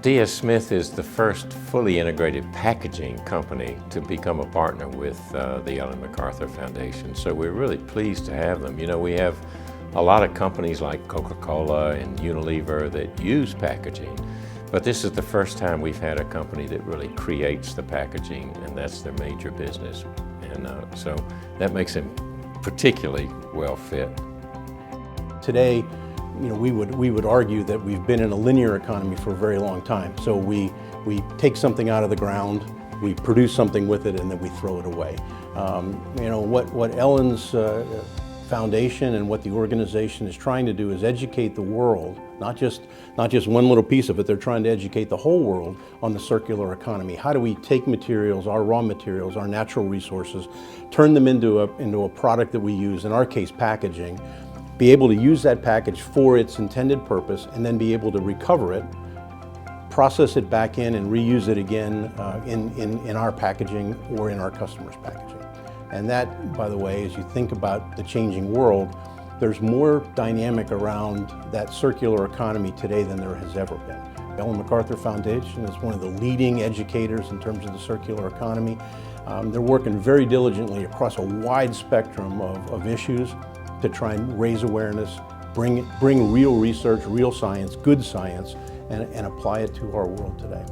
D.S. Smith is the first fully integrated packaging company to become a partner with the Ellen MacArthur Foundation. So we're really pleased to have them. You know, we have a lot of companies like Coca-Cola and Unilever that use packaging, but this is the first time we've had a company that really creates the packaging, and that's their major business. And so that makes them particularly well fit. Today, you know, we would argue that we've been in a linear economy for a very long time. So we take something out of the ground, we produce something with it, and then we throw it away. You know, what Ellen's foundation and what the organization is trying to do is educate the world, not just one little piece of it. They're trying to educate the whole world on the circular economy. How do we take materials, our raw materials, our natural resources, turn them into a product that we use, in our case packaging, be able to use that package for its intended purpose, and then be able to recover it, process it back in, and reuse it again in our packaging or in our customers' packaging. And that, by the way, as you think about the changing world, there's more dynamic around that circular economy today than there has ever been. The Ellen MacArthur Foundation is one of the leading educators in terms of the circular economy. They're working very diligently across a wide spectrum of issues to try and raise awareness, bring real research, real science, good science, and apply it to our world today.